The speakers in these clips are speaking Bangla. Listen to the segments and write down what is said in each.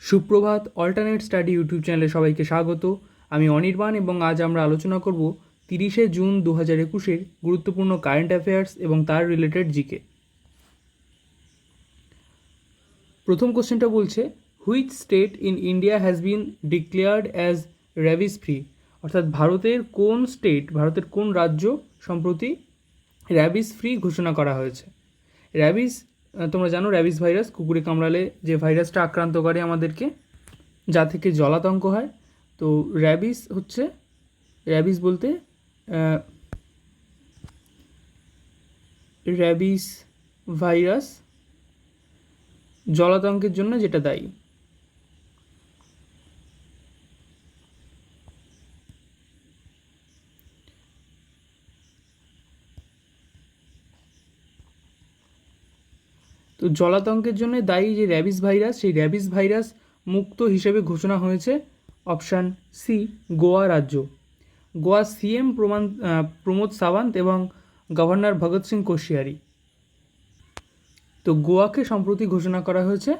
সুপ্রভাত, অল্টারনেট স্টাডি ইউটিউব চ্যানেলে সবাইকে স্বাগত। আমি অনির্বাণ এবং আজ আমরা আলোচনা করব 30শে জুন 2021-এর গুরুত্বপূর্ণ কারেন্ট অ্যাফেয়ার্স এবং তার রিলেটেড জিকে। প্রথম কোশ্চেনটা বলছে, which state in India has been declared as rabies free? অর্থাৎ ভারতের কোন রাজ্য সম্প্রতি র্যাবিস ফ্রি ঘোষণা করা হয়েছে? র্যাবিস, তোমরা জানো র্যাবিস ভাইরাস, কুকুরে কামড়ালে যে ভাইরাসটা আক্রান্ত করে আমাদেরকে, যা থেকে জলাতঙ্ক হয়। তো র্যাবিস বলতে র্যাবিস ভাইরাস জলাতঙ্কের জন্য যেটা দায়ী। তো জলাতঙ্কের জন্য দায়ী যে র্যাবিস ভাইরাস, সেই র্যাবিস ভাইরাস মুক্ত হিসেবে ঘোষণা হয়েছে অপশান সি, গোয়া রাজ্য। গোয়া সিএম প্রমোদ সাওয়ান্ত এবং গভর্নর ভগৎ সিং কোশিয়ারি। তো গোয়াকে সম্প্রতি ঘোষণা করা হয়েছে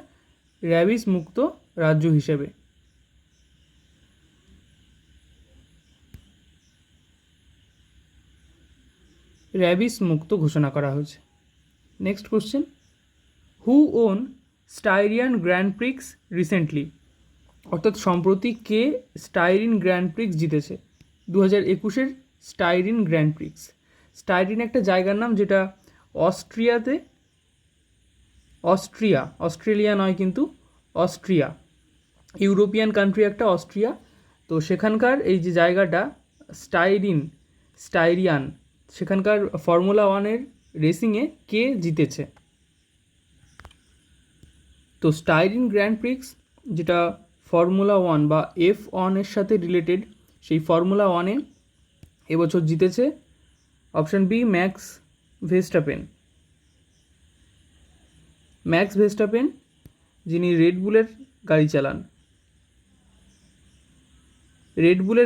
র্যাবিস মুক্ত রাজ্য হিসেবে। র্যাবিস মুক্ত ঘোষণা করা হয়েছে। Next question, who won Styrian Grand Prix recently? অর্থাৎ সম্প্রতি কে স্টাইরিন গ্র্যান্ড প্রিক্স জিতেছে? 2021-এর স্টাইরিন গ্র্যান্ড প্রিক্স। স্টাইরিন একটা জায়গার নাম, যেটা অস্ট্রেলিয়া নয় কিন্তু অস্ট্রিয়া, ইউরোপিয়ান কান্ট্রি একটা, অস্ট্রিয়া। তো সেখানকার এই যে জায়গাটা স্টাইরিয়ান, সেখানকার ফর্মুলা 1-এর রেসিংয়ে কে জিতেছে? তো স্টাইরিন গ্র্যান্ড প্রিক্স, যেটা ফর্মুলা 1 বা F1-এর সাথে রিলেটেড, সেই ফর্মুলা 1-এ এবছর জিতেছে অপশান বি, ম্যাক্স ভেস্টাপেন, যিনি রেডবুলের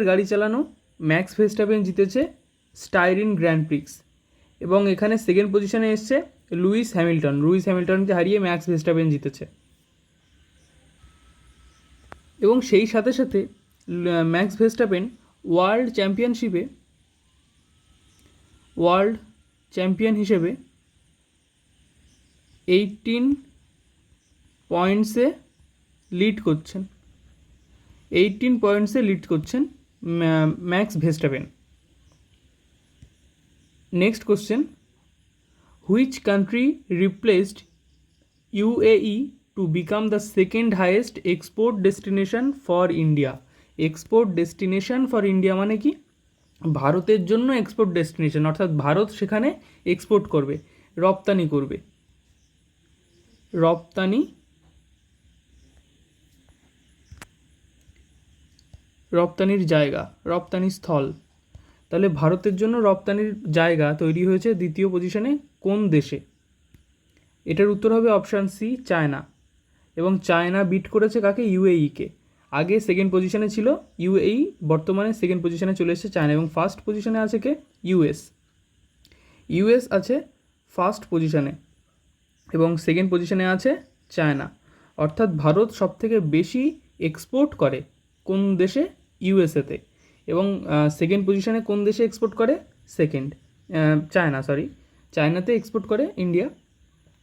গাড়ি চালানো ম্যাক্স ভেস্টাপেন জিতেছে স্টাইরিন গ্র্যান্ড প্রিক্স। এবং এখানে সেকেন্ড পজিশনে এসছে লুইস হ্যামিল্টনকে হারিয়ে ম্যাক্স ভেস্টাপেন জিতেছে। এবং সেই সাথে সাথে ম্যাক্স ভেস্টাপেন ওয়ার্ল্ড চ্যাম্পিয়ন হিসেবে 18 পয়েন্টসে লিড করছেন Max Verstappen. Next question, which country replaced UAE to become the second highest export destination for India? Export destination for India মানে কি? ভারতের জন্য এক্সপোর্ট ডেস্টিনেশন, অর্থাৎ ভারত সেখানে এক্সপোর্ট করবে, রপ্তানির জায়গা, রপ্তানি স্থল। তাহলে ভারতের জন্য রপ্তানির জায়গা তৈরি হয়েছে দ্বিতীয় পজিশনে কোন দেশে? এটার উত্তর হবে অপশান সি, চায়না। এবং চায়না বিট করেছে কাকে? UAE-কে। আগে সেকেন্ড পজিশনে ছিল UAE, বর্তমানে সেকেন্ড পজিশনে চলে এসেছে চায়না। এবং ফার্স্ট পজিশনে আছে কে? ইউএস আছে ফার্স্ট পজিশনে, এবং সেকেন্ড পজিশনে আছে চায়না। অর্থাৎ ভারত সবথেকে বেশি এক্সপোর্ট করে কোন দেশে? ইউএসএতে। এবং সেকেন্ড পজিশনে কোন দেশে এক্সপোর্ট করে? চায়নাতে এক্সপোর্ট করে ইন্ডিয়া,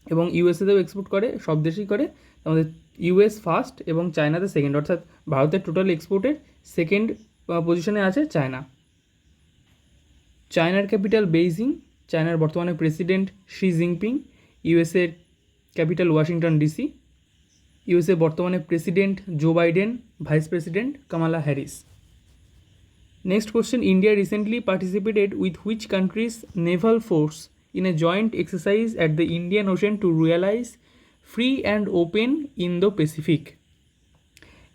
এবং ইউএসএতেও এক্সপোর্ট করে, সব দেশেই করে। আমাদের ইউএস ফার্স্ট এবং চায়নাতে সেকেন্ড, অর্থাৎ ভারতের টোটাল এক্সপোর্টের সেকেন্ড পজিশনে আছে চায়না। চায়নার ক্যাপিটাল বেইজিং, চায়নার বর্তমানে প্রেসিডেন্ট শি জিনপিং। ইউএসএর ক্যাপিটাল ওয়াশিংটন ডিসি। ইউএসএ বর্তমানে president Joe Biden, vice president Kamala Harris. Next question, India recently participated with which countries naval force in a joint exercise at the Indian Ocean to realize free and open Indo-Pacific?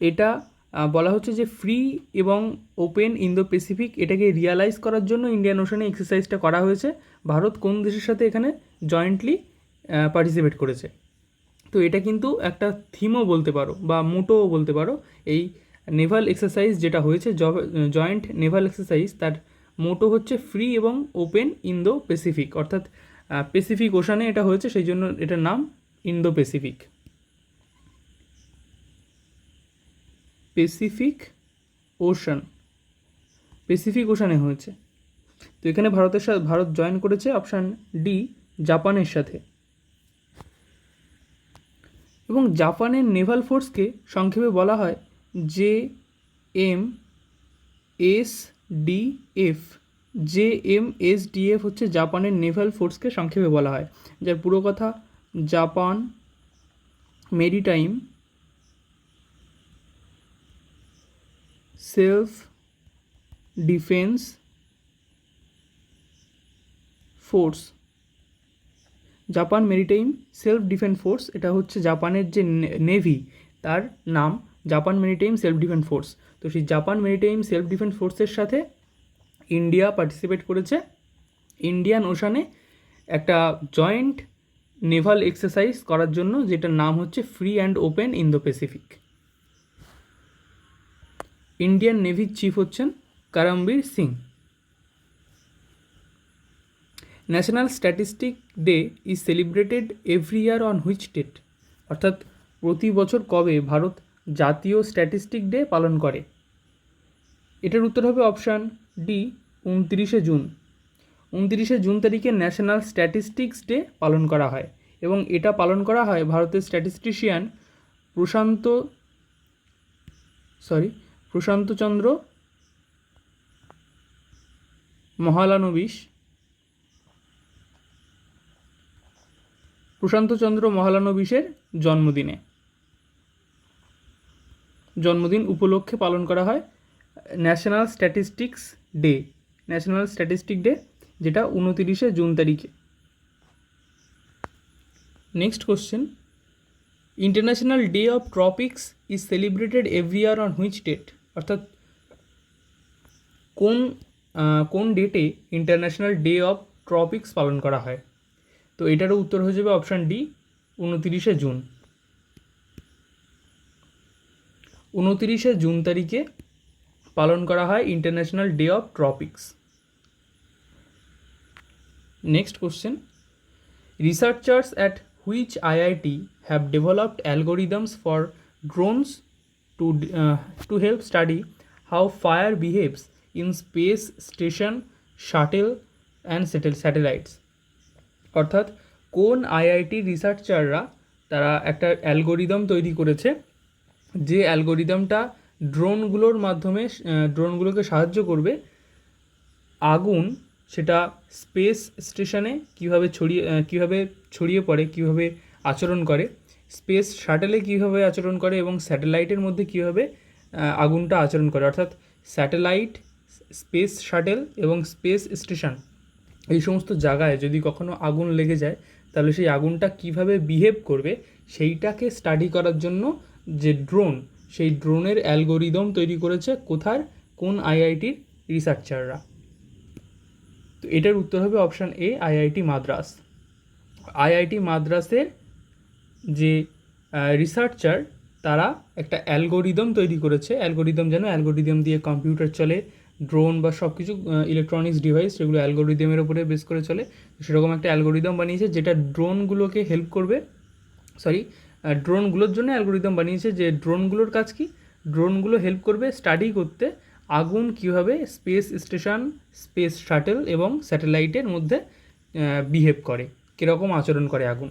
এটা বলা হচ্ছে যে ফ্রি এবং ওপেন ইন্দো প্যাসিফিক, এটাকে রিয়ালাইজ করার জন্য ইন্ডিয়ান ওশানে এক্সারসাইজটা করা হয়েছে। ভারত কোন দেশের সাথে এখানে জয়েন্টলি পার্টিসিপেট করেছে? তো এটা কিন্তু একটা থিমও বলতে পারো বা মোটোও বলতে পারো। এই নেভাল এক্সারসাইজ যেটা হয়েছে, জয়েন্ট নেভাল এক্সারসাইজ, তার মোটো হচ্ছে ফ্রি এবং ওপেন ইন্দো প্যাসিফিক, অর্থাৎ প্যাসিফিক ওশানে এটা হয়েছে, সেই জন্য এটার নাম Indo Pacific. Pacific ocean, Pacific ওশানে হয়েছে। তো এখানে ভারত জয়েন করেছে অপশান ডি জাপানের সাথে। এবং জাপানের নেভাল ফোর্সকে সংক্ষেপে বলা হয় JMSDF। JMSDF হচ্ছে জাপানের নেভাল ফোর্সকে সংক্ষেপে বলা হয়, যার পুরো কথা Japan maritime self defence force. Japan maritime self defence force, এটা হচ্ছে জাপানের যে নেভি তার নাম Japan maritime self defence force. তো সেই জাপান মেরিটাইম সেলফ ডিফেন্স ফোর্সের সাথে ইন্ডিয়া পার্টিসিপেট করেছে ইন্ডিয়ান ওশানে একটা জয়েন্ট নেভাল এক্সারসাইজ করার জন্য, যেটার নাম হচ্ছে free and open Indo Pacific. Indian নেভির চিফ হচ্ছেন Karambir Singh. National statistic day is celebrated every year on which date? অর্থাৎ প্রতি বছর কবে ভারত জাতীয় স্ট্যাটিস্টিক ডে পালন করে? এটার উত্তর হবে অপশান ডি 29শে জুন। 29শে জুন তারিখে ন্যাশনাল স্ট্যাটিস্টিক্স ডে পালন করা হয়, এবং এটা পালন করা হয় ভারতের স্ট্যাটিস্টিশিয়ান প্রশান্তচন্দ্র মহালানোবিশের জন্মদিন উপলক্ষে পালন করা হয় ন্যাশনাল স্ট্যাটিস্টিক ডে, যেটা 29শে জুন তারিখে। Next question, international day of tropics is celebrated every year on which date? অর্থাৎ কোন ডেটে ইন্টারন্যাশনাল ডে অফ ট্রপিক্স পালন করা হয়? তো এটারও উত্তর হয়ে যাবে অপশান ডি 29শে জুন। 29শে জুন তারিখে পালন করা হয় international day of ট্রপিক্স। Next question, researchers at which IIT have developed algorithms for drones to help study how fire behaves in space station, shuttle and satellites? অর্থাৎ কোন আইআইটি রিসার্চাররা তারা একটা অ্যালগোরিদম তৈরি করেছে, যে অ্যালগোরিদমটা ড্রোনগুলোকে সাহায্য করবে আগুন সেটা স্পেস স্টেশনে কীভাবে ছড়িয়ে পড়ে, কীভাবে আচরণ করে, স্পেস শাটেলে কীভাবে আচরণ করে, এবং স্যাটেলাইটের মধ্যে কীভাবে আগুনটা আচরণ করে। অর্থাৎ স্যাটেলাইট, স্পেস শাটেল এবং স্পেস স্টেশন, এই সমস্ত জায়গায় যদি কখনো আগুন লেগে যায় তাহলে সেই আগুনটা কিভাবে বিহেভ করবে সেইটাকে স্টাডি করার জন্য যে ড্রোন, সেই ড্রোনের অ্যালগোরিদম তৈরি করেছে কোন আইআইটির রিসার্চাররা? তো এটার উত্তর হবে option A IIT Madras. IIT মাদ্রাসের যে রিসার্চার তারা একটা অ্যালগোরিদম তৈরি করেছে। অ্যালগোরিদম দিয়ে কম্পিউটার চলে, ড্রোন বা সব কিছু ইলেকট্রনিক্স ডিভাইস সেগুলো অ্যালগোরিদমের উপরে বেস করে চলে। সেরকম একটা অ্যালগোরিদম বানিয়েছে যেটা ড্রোনগুলোকে হেল্প করবে, ড্রোনগুলোর জন্য অ্যালগোরিদম বানিয়েছে যে ড্রোনগুলোর কাজ কি, ড্রোনগুলো হেল্প করবে স্টাডি করতে আগুন কীভাবে স্পেস স্টেশন, স্পেস শাটেল এবং স্যাটেলাইটের মধ্যে বিহেভ করে, কীরকম আচরণ করে আগুন।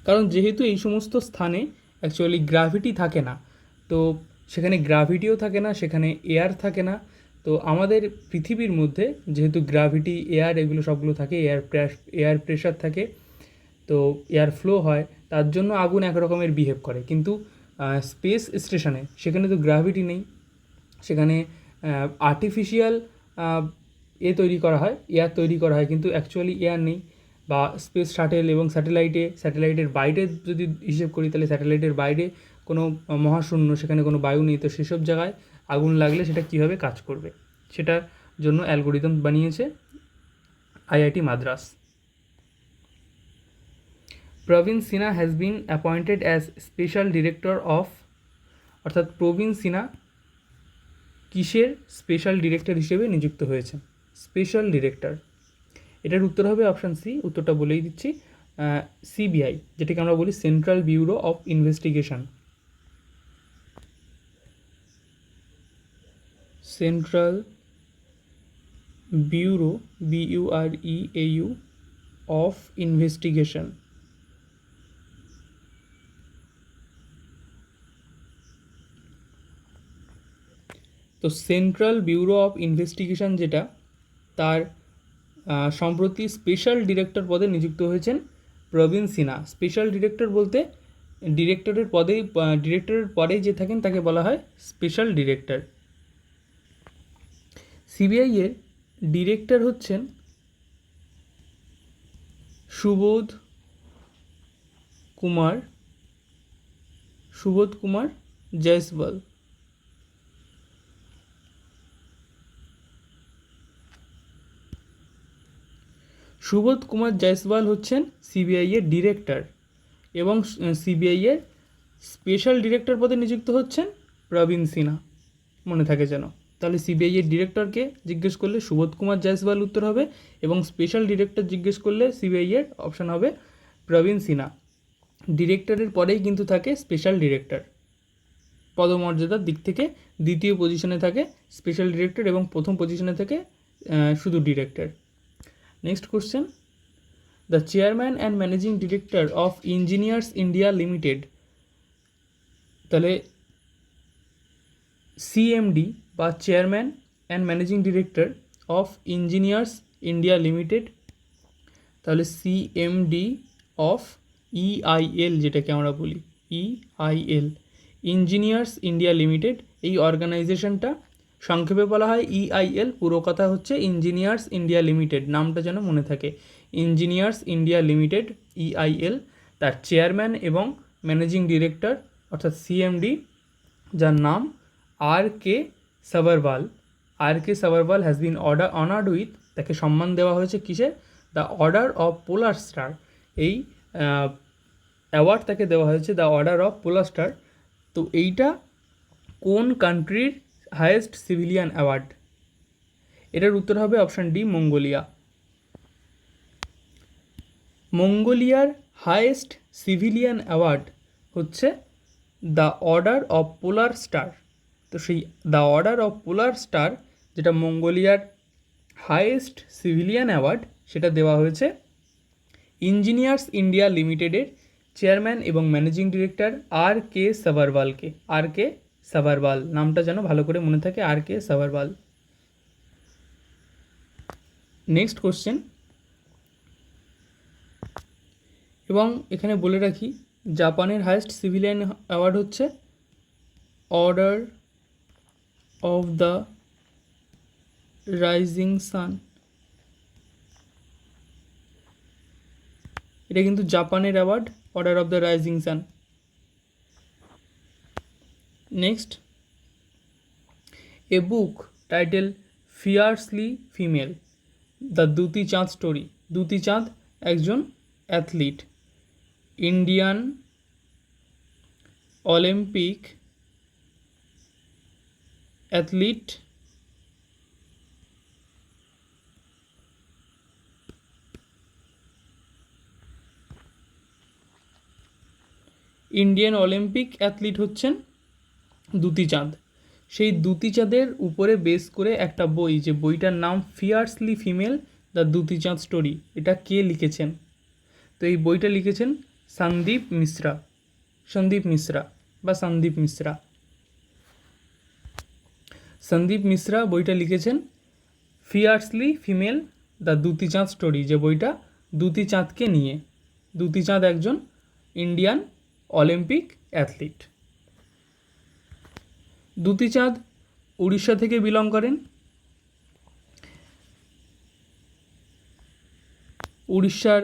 কারণ যেহেতু এই সমস্ত স্থানে অ্যাকচুয়ালি গ্র্যাভিটি থাকে না, তো সেখানে গ্র্যাভিটিও থাকে না, সেখানে এয়ার থাকে না। তো আমাদের পৃথিবীর মধ্যে যেহেতু গ্র্যাভিটি, এয়ার এগুলো সবগুলো থাকে, এয়ার প্রেশার থাকে, তো এয়ার ফ্লো হয়, তার জন্য আগুন একরকমের বিহেভ করে। কিন্তু স্পেস স্টেশনে সেখানে তো গ্র্যাভিটি নেই, সেখানে আর্টিফিশিয়াল তৈরি করা হয়, এয়ার তৈরি করা হয়, কিন্তু অ্যাকচুয়ালি এয়ার নেই। বা স্পেস শাটেল এবং স্যাটেলাইটের বাইরে যদি হিসেব করি তাহলে স্যাটেলাইটের বাইরে কোনো মহাশূন্য, সেখানে কোনো বায়ু নেই। তো সেসব জায়গায় আগুন লাগলে সেটা কীভাবে কাজ করবে, সেটার জন্য অ্যালগোরিদম বানিয়েছে IIT Madras. Praveen Sinha has been appointed as special director of, অর্থাৎ প্রবীণ সিনহা কিসের স্পেশাল ডিরেক্টর হিসেবে নিযুক্ত হয়েছে? স্পেশাল ডিরেক্টর, এটার উত্তর হবে অপশান সি। উত্তরটা বলেই দিচ্ছি, সিবিআই, যেটাকে আমরা বলি central bureau of investigation. Central bureau BUREAU of investigation. তো সেন্ট্রাল ব্যুরো অফ ইনভেস্টিগেশন যেটা, তার সম্প্রতি স্পেশাল ডিরেক্টর পদে নিযুক্ত হয়েছেন প্রবীণ সিনহা। স্পেশাল ডিরেক্টর বলতে ডিরেক্টরের পরেই যে থাকেন তাকে বলা হয় স্পেশাল ডিরেক্টর। সিবিআই এর ডিরেক্টর হচ্ছেন সুবোধ কুমার জয়সওয়াল। সুবোধ কুমার জয়সওয়াল হচ্ছেন সিবিআই এর ডিরেক্টর, এবং সিবিআই এর স্পেশাল ডিরেক্টর পদে নিযুক্ত হচ্ছেন প্রবীণ সিনহা, মনে থাকে যেন। তাহলে সিবিআই এর ডিরেক্টরকে জিজ্ঞেস করলে সুবোধ কুমার জয়সওয়াল উত্তর হবে, এবং স্পেশাল ডিরেক্টর জিজ্ঞেস করলে সিবিআই এর অপশান হবে প্রবীণ সিনহা। ডিরেক্টরের পরেই কিন্তু থাকে স্পেশাল ডিরেক্টর, পদমর্যাদার দিক থেকে দ্বিতীয় পজিশনে থাকে স্পেশাল ডিরেক্টর, এবং প্রথম পজিশনে থাকে শুধু director. Next question, the chairman and managing director of engineers India limited. তাহলে সিএমডি বা chairman and managing director of engineers India limited, তাহলে সিএমডি অফ ইআইএল, যেটাকে আমরা বলি ইআইএল, ইঞ্জিনিয়ার্স ইন্ডিয়া লিমিটেড, এই অর্গানাইজেশনটা সংক্ষেপে বলা হয় ইআইএল, পুরো কথা হচ্ছে ইঞ্জিনিয়ার্স ইন্ডিয়া লিমিটেড, নামটা যেন মনে থাকে, ইঞ্জিনিয়ার্স ইন্ডিয়া লিমিটেড ইআইএল। তার চেয়ারম্যান এবং ম্যানেজিং ডিরেক্টর অর্থাৎ সিএমডি, যার নাম R K. Sabharwal. R K. Sabharwal has been honoured with, তাকে সম্মান দেওয়া হয়েছে কিসের? The Order of Polar Star. এই অ্যাওয়ার্ড তাকে দেওয়া হয়েছে the Order of Polar Star. তো এইটা কোন কান্ট্রির হায়েস্ট সিভিলিয়ান অ্যাওয়ার্ড? এটার উত্তর হবে অপশান ডি, মঙ্গোলিয়া। মঙ্গোলিয়ার হায়েস্ট সিভিলিয়ান অ্যাওয়ার্ড হচ্ছে the Order of Polar Star. তো সেই the Order of Polar Star, যেটা মঙ্গোলিয়ার হায়েস্ট সিভিলিয়ান অ্যাওয়ার্ড, সেটা দেওয়া হয়েছে ইঞ্জিনিয়ার্স ইন্ডিয়া লিমিটেডের চেয়ারম্যান এবং ম্যানেজিং ডিরেক্টর আর.কে. সাভারওয়ালকে। আর.কে. সাভারওয়াল, নামটা যেন ভালো করে মনে থাকে, আর.কে. সাভারওয়াল। নেক্সট কোশ্চেন, এবং এখানে বলে রাখি জাপানের হায়েস্ট সিভিলিয়ান অ্যাওয়ার্ড হচ্ছে Order of the Rising Sun. এটা কিন্তু জাপানের award, Order of the Rising Sun. Next, a book title fearlessly female, the Dutee Chand story. Dutee Chand একজন athlete, Indian Olympic athlete, Indian Olympic athlete হচ্ছেন দ্যুতি চাঁদ। সেই দ্যুতি চাঁদের উপরে বেস করে একটা বই, যে বইটার নাম fiercely female the Dutee Chand story, এটা কে লিখেছেন? তো এই বইটা লিখেছেন সন্দীপ মিশ্রা বা সন্দীপ মিশ্রা। সন্দীপ মিশ্রা বইটা লিখেছেন fiercely female the Dutee Chand story, যে বইটা দ্যুতি চাঁদকে নিয়ে। দ্যুতি চাঁদ একজন ইন্ডিয়ান অলিম্পিক অ্যাথলিট। দ্যুতি চাঁদ উড়িষ্যা থেকে বিলং করেন। উড়িষ্যার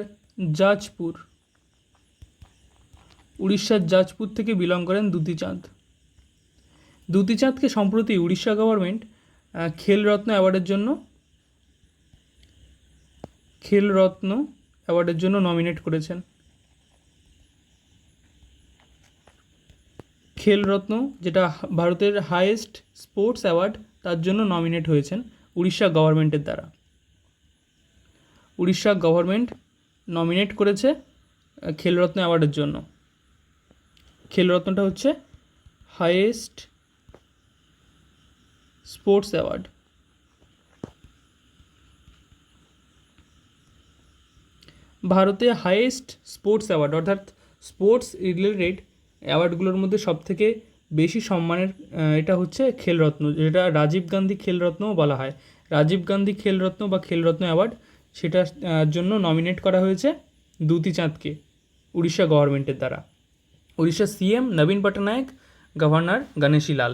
জাজপুর থেকে বিলং করেন দ্যুতি চাঁদ। দ্যুতি চাঁদকে সম্প্রতি উড়িষ্যা গভর্নমেন্ট খেলরত্ন অ্যাওয়ার্ডের জন্য নমিনেট করেছেন। খেলরত্ন, যেটা ভারতের হাইয়েস্ট স্পোর্টস অ্যাওয়ার্ড, তার জন্য নমিনেট হয়েছেন উড়িষ্যা গভর্নমেন্টের দ্বারা। উড়িষ্যা গভর্নমেন্ট নমিনেট করেছে খেলরত্ন অ্যাওয়ার্ডের জন্য। খেলরত্নটা হচ্ছে হাইয়েস্ট স্পোর্টস অ্যাওয়ার্ড। ভারতে হাইয়েস্ট স্পোর্টস অ্যাওয়ার্ড অর্থাৎ স্পোর্টস রিলেটেড অ্যাওয়ার্ডগুলোর মধ্যে সবথেকে বেশি সম্মানের এটা হচ্ছে খেলরত্ন, যেটা রাজীব গান্ধী খেলরত্নও বলা হয়। রাজীব গান্ধী খেলরত্ন বা খেলরত্ন অ্যাওয়ার্ড, সেটার জন্য নমিনেট করা হয়েছে দ্যুতি চাঁদকে উড়িষ্যা গভর্নমেন্টের দ্বারা। উড়িষ্যার সিএম নবীন পটনায়ক, গভর্নর গণেশী লাল।